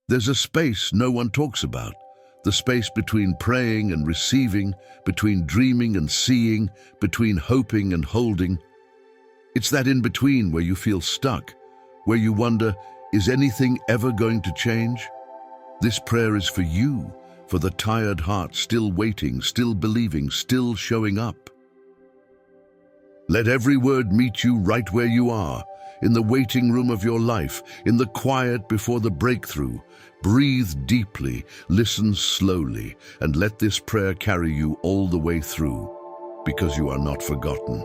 There's a space no one talks about, the space between praying and receiving, between dreaming and seeing, between hoping and holding. It's that in-between where you feel stuck, where you wonder, is anything ever going to change? This prayer is for you, for the tired heart still waiting, still believing, still showing up. Let every word meet you right where you are, in the waiting room of your life, in the quiet before the breakthrough. Breathe deeply, listen slowly, and let this prayer carry you all the way through, because you are not forgotten.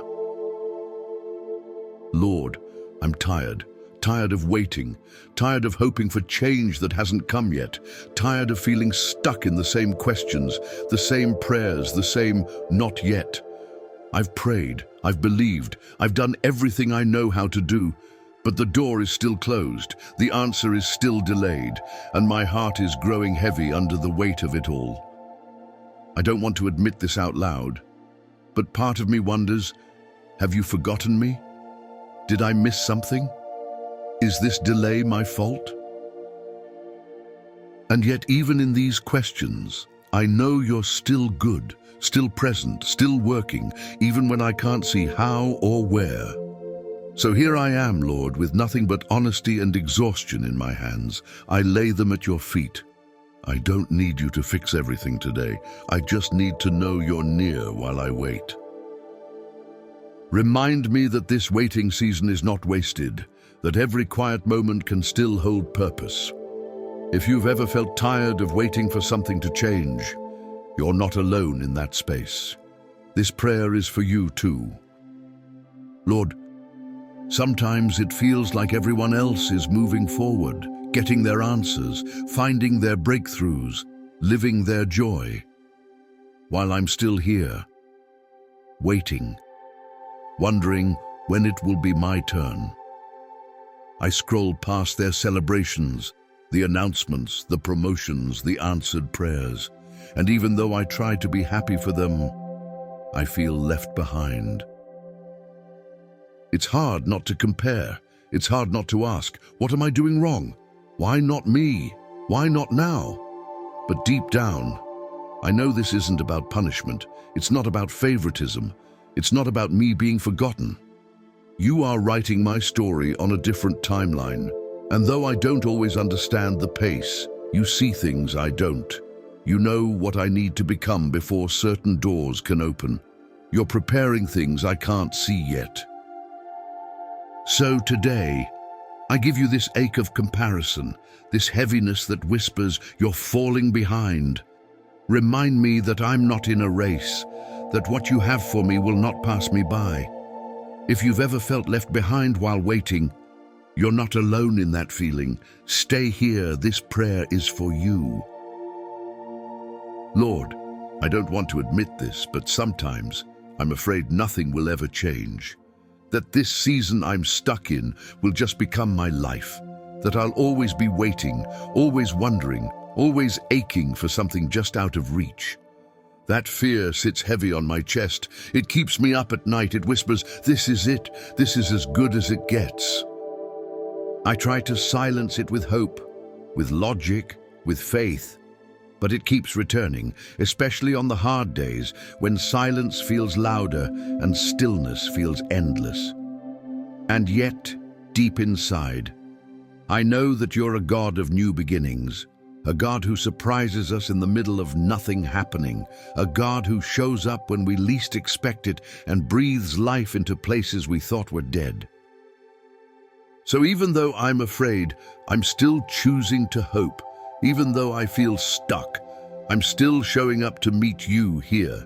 Lord, I'm tired of waiting, tired of hoping for change that hasn't come yet, tired of feeling stuck in the same questions, the same prayers, the same not yet. I've prayed, I've believed, I've done everything I know how to do, but the door is still closed, the answer is still delayed, and my heart is growing heavy under the weight of it all. I don't want to admit this out loud, but part of me wonders, have you forgotten me? Did I miss something? Is this delay my fault? And yet, even in these questions, I know you're still good, still present, still working, even when I can't see how or where. So here I am, Lord, with nothing but honesty and exhaustion in my hands. I lay them at your feet. I don't need you to fix everything today. I just need to know you're near while I wait. Remind me that this waiting season is not wasted, that every quiet moment can still hold purpose. If you've ever felt tired of waiting for something to change, you're not alone in that space. This prayer is for you too. Lord, sometimes it feels like everyone else is moving forward, getting their answers, finding their breakthroughs, living their joy, while I'm still here, waiting, wondering when it will be my turn. I scroll past their celebrations, the announcements, the promotions, the answered prayers, and even though I try to be happy for them, I feel left behind. It's hard not to compare. It's hard not to ask, what am I doing wrong? Why not me? Why not now? But deep down, I know this isn't about punishment. It's not about favoritism. It's not about me being forgotten. You are writing my story on a different timeline. And though I don't always understand the pace, you see things I don't. You know what I need to become before certain doors can open. You're preparing things I can't see yet. So today, I give you this ache of comparison, this heaviness that whispers you're falling behind. Remind me that I'm not in a race, that what you have for me will not pass me by. If you've ever felt left behind while waiting, you're not alone in that feeling. Stay here, this prayer is for you. Lord, I don't want to admit this, but sometimes I'm afraid nothing will ever change. That this season I'm stuck in will just become my life. That I'll always be waiting, always wondering, always aching for something just out of reach. That fear sits heavy on my chest. It keeps me up at night. It whispers, this is it. This is as good as it gets. I try to silence it with hope, with logic, with faith. But it keeps returning, especially on the hard days when silence feels louder and stillness feels endless. And yet, deep inside, I know that you're a God of new beginnings, a God who surprises us in the middle of nothing happening, a God who shows up when we least expect it and breathes life into places we thought were dead. So even though I'm afraid, I'm still choosing to hope. Even though I feel stuck, I'm still showing up to meet you here.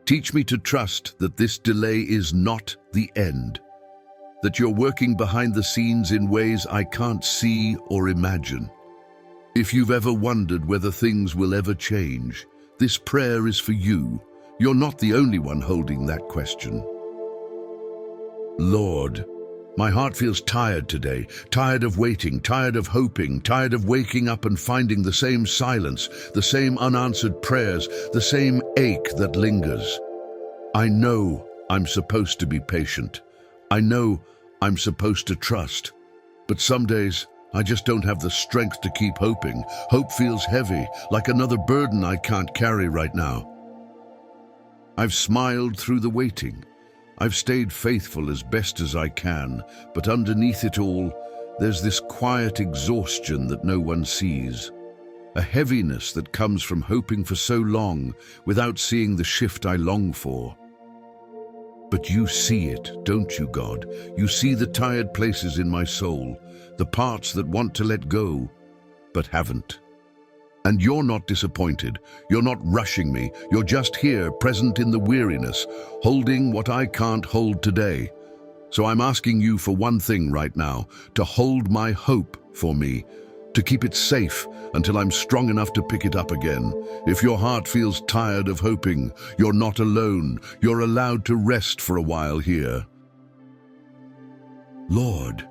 Teach me to trust that this delay is not the end, that you're working behind the scenes in ways I can't see or imagine. If you've ever wondered whether things will ever change, this prayer is for you. You're not the only one holding that question. Lord, my heart feels tired today, tired of waiting, tired of hoping, tired of waking up and finding the same silence, the same unanswered prayers, the same ache that lingers. I know I'm supposed to be patient. I know I'm supposed to trust. But some days, I just don't have the strength to keep hoping. Hope feels heavy, like another burden I can't carry right now. I've smiled through the waiting. I've stayed faithful as best as I can, but underneath it all, there's this quiet exhaustion that no one sees. A heaviness that comes from hoping for so long without seeing the shift I long for. But you see it, don't you, God? You see the tired places in my soul, the parts that want to let go, but haven't. And you're not disappointed. You're not rushing me. You're just here, present in the weariness, holding what I can't hold today. So I'm asking you for one thing right now, to hold my hope for me, to keep it safe until I'm strong enough to pick it up again. If your heart feels tired of hoping, you're not alone. You're allowed to rest for a while here. Lord,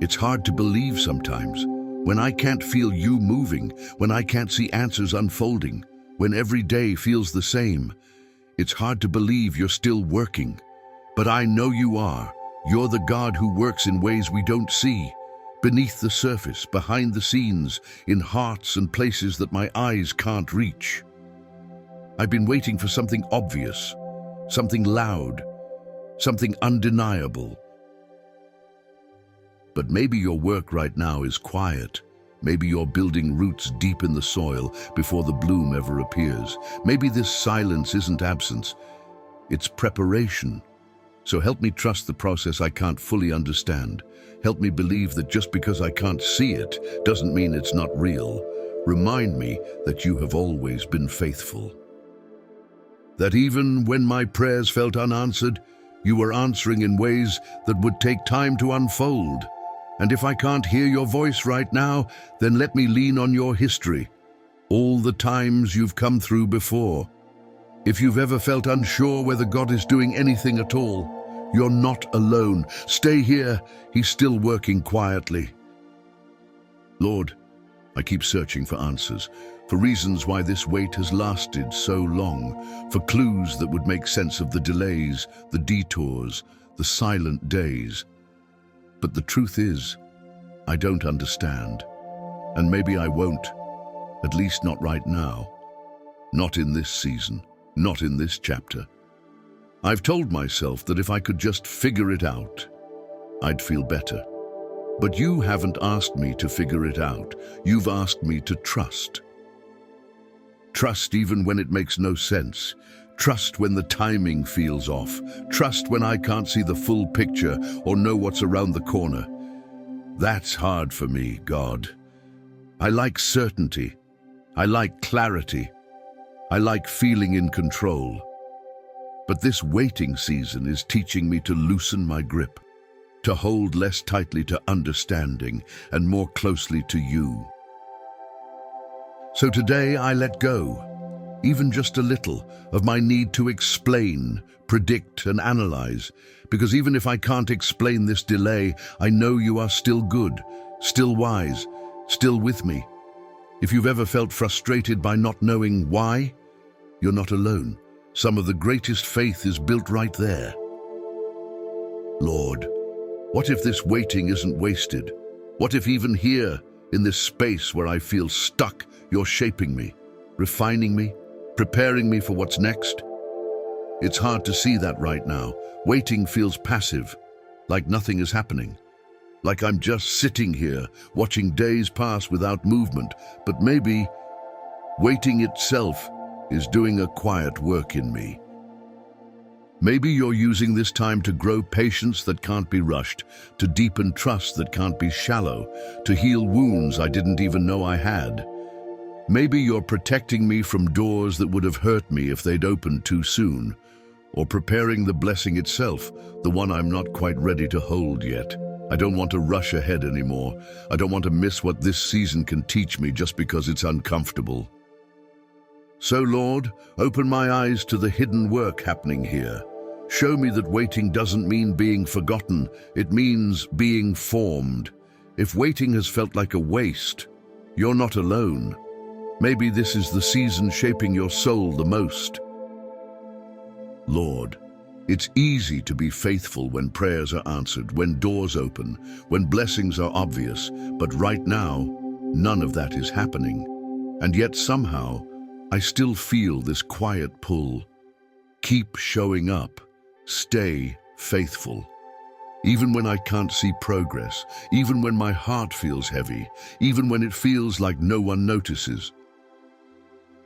it's hard to believe sometimes. When I can't feel you moving, when I can't see answers unfolding, when every day feels the same, it's hard to believe you're still working. But I know you are. You're the God who works in ways we don't see, beneath the surface, behind the scenes, in hearts and places that my eyes can't reach. I've been waiting for something obvious, something loud, something undeniable. But maybe your work right now is quiet. Maybe you're building roots deep in the soil before the bloom ever appears. Maybe this silence isn't absence, it's preparation. So help me trust the process I can't fully understand. Help me believe that just because I can't see it doesn't mean it's not real. Remind me that you have always been faithful. That even when my prayers felt unanswered, you were answering in ways that would take time to unfold. And if I can't hear your voice right now, then let me lean on your history, all the times you've come through before. If you've ever felt unsure whether God is doing anything at all, you're not alone. Stay here, He's still working quietly. Lord, I keep searching for answers, for reasons why this wait has lasted so long, for clues that would make sense of the delays, the detours, the silent days. But the truth is, I don't understand. And maybe I won't, at least not right now. Not in this season, not in this chapter. I've told myself that if I could just figure it out, I'd feel better. But you haven't asked me to figure it out. You've asked me to trust. Trust even when it makes no sense. Trust when the timing feels off. Trust when I can't see the full picture or know what's around the corner. That's hard for me, God. I like certainty. I like clarity. I like feeling in control. But this waiting season is teaching me to loosen my grip, to hold less tightly to understanding and more closely to you. So today I let go, even just a little, of my need to explain, predict, and analyze, because even if I can't explain this delay, I know you are still good, still wise, still with me. If you've ever felt frustrated by not knowing why, you're not alone. Some of the greatest faith is built right there. Lord, what if this waiting isn't wasted? What if even here, in this space where I feel stuck, you're shaping me, refining me, preparing me for what's next? It's hard to see that right now. Waiting feels passive, like nothing is happening. Like I'm just sitting here, watching days pass without movement. But maybe waiting itself is doing a quiet work in me. Maybe you're using this time to grow patience that can't be rushed, to deepen trust that can't be shallow, to heal wounds I didn't even know I had. Maybe you're protecting me from doors that would have hurt me if they'd opened too soon, or preparing the blessing itself, the one I'm not quite ready to hold yet. I don't want to rush ahead anymore. I don't want to miss what this season can teach me just because it's uncomfortable. So, Lord, open my eyes to the hidden work happening here. Show me that waiting doesn't mean being forgotten. It means being formed. If waiting has felt like a waste, you're not alone. Maybe this is the season shaping your soul the most. Lord, It's easy to be faithful when prayers are answered, when doors open, when blessings are obvious, but right now, none of that is happening. And yet somehow, I still feel this quiet pull. Keep showing up. Stay faithful. Even when I can't see progress, even when my heart feels heavy, even when it feels like no one notices.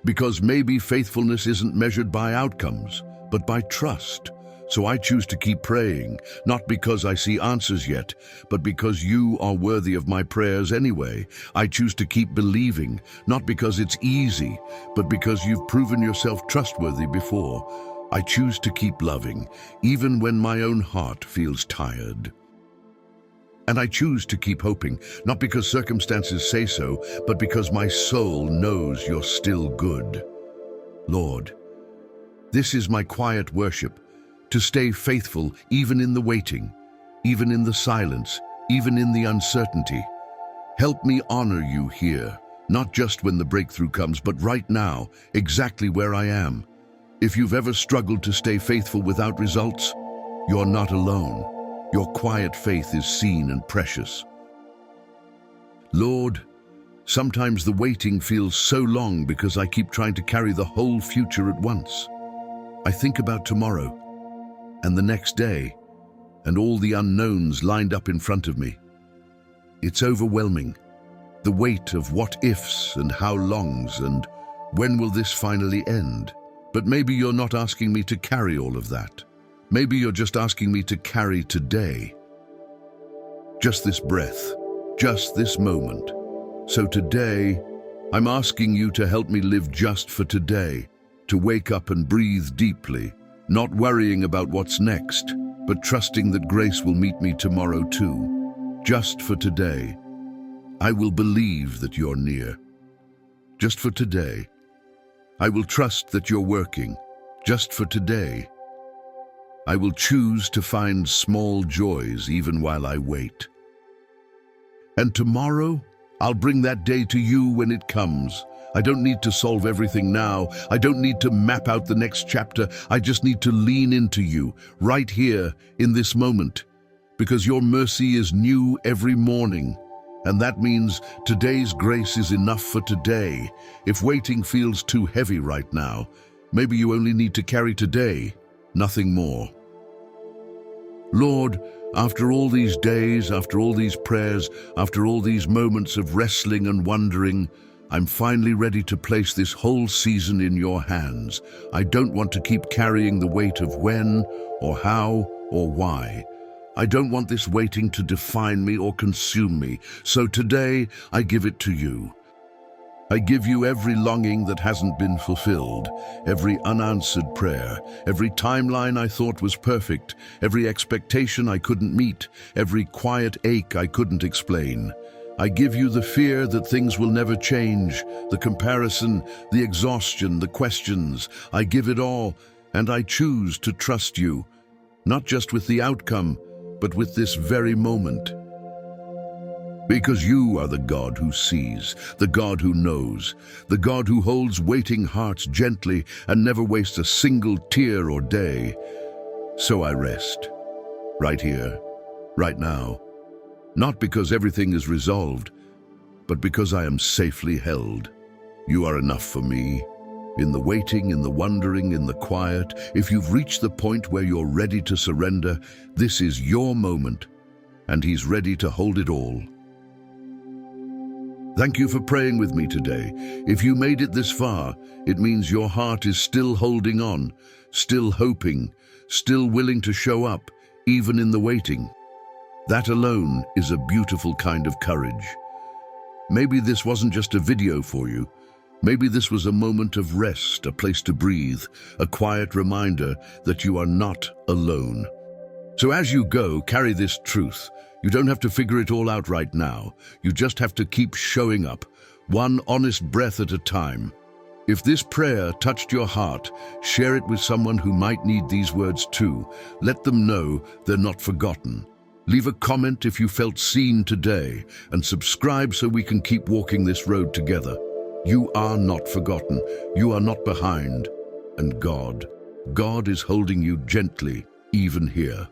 Because maybe faithfulness isn't measured by outcomes, but by trust. So I choose to keep praying, not because I see answers yet, but because you are worthy of my prayers anyway. I choose to keep believing, not because it's easy, but because you've proven yourself trustworthy before. I choose to keep loving, even when my own heart feels tired. And I choose to keep hoping, not because circumstances say so, but because my soul knows you're still good. Lord, this is my quiet worship, to stay faithful even in the waiting, even in the silence, even in the uncertainty. Help me honor you here, not just when the breakthrough comes, but right now, exactly where I am. If you've ever struggled to stay faithful without results, you're not alone. Your quiet faith is seen and precious. Lord, sometimes the waiting feels so long because I keep trying to carry the whole future at once. I think about tomorrow, and the next day, and all the unknowns lined up in front of me. It's overwhelming. The weight of what ifs and how longs and when will this finally end? But maybe you're not asking me to carry all of that. Maybe you're just asking me to carry today. Just this breath, just this moment. So today, I'm asking you to help me live just for today, to wake up and breathe deeply, not worrying about what's next, but trusting that grace will meet me tomorrow too. Just for today, I will believe that you're near. Just for today, I will trust that you're working. Just for today, I will choose to find small joys even while I wait. And tomorrow, I'll bring that day to you when it comes. I don't need to solve everything now. I don't need to map out the next chapter. I just need to lean into you, right here, in this moment. Because your mercy is new every morning. And that means today's grace is enough for today. If waiting feels too heavy right now, maybe you only need to carry today, nothing more. Lord, after all these days, after all these prayers, after all these moments of wrestling and wondering, I'm finally ready to place this whole season in your hands. I don't want to keep carrying the weight of when, or how, or why. I don't want this waiting to define me or consume me, so today I give it to you. I give you every longing that hasn't been fulfilled, every unanswered prayer, every timeline I thought was perfect, every expectation I couldn't meet, every quiet ache I couldn't explain. I give you the fear that things will never change, the comparison, the exhaustion, the questions. I give it all, and I choose to trust you, not just with the outcome, but with this very moment. Because you are the God who sees, the God who knows, the God who holds waiting hearts gently and never wastes a single tear or day. So I rest, right here, right now, not because everything is resolved, but because I am safely held. You are enough for me. In the waiting, in the wondering, in the quiet, if you've reached the point where you're ready to surrender, this is your moment, and He's ready to hold it all. Thank you for praying with me today. If you made it this far, it means your heart is still holding on, still hoping, still willing to show up, even in the waiting. That alone is a beautiful kind of courage. Maybe this wasn't just a video for you. Maybe this was a moment of rest, a place to breathe, a quiet reminder that you are not alone. So as you go, carry this truth. You don't have to figure it all out right now. You just have to keep showing up, one honest breath at a time. If this prayer touched your heart, share it with someone who might need these words too. Let them know they're not forgotten. Leave a comment if you felt seen today, and subscribe so we can keep walking this road together. You are not forgotten. You are not behind. And God is holding you gently, even here.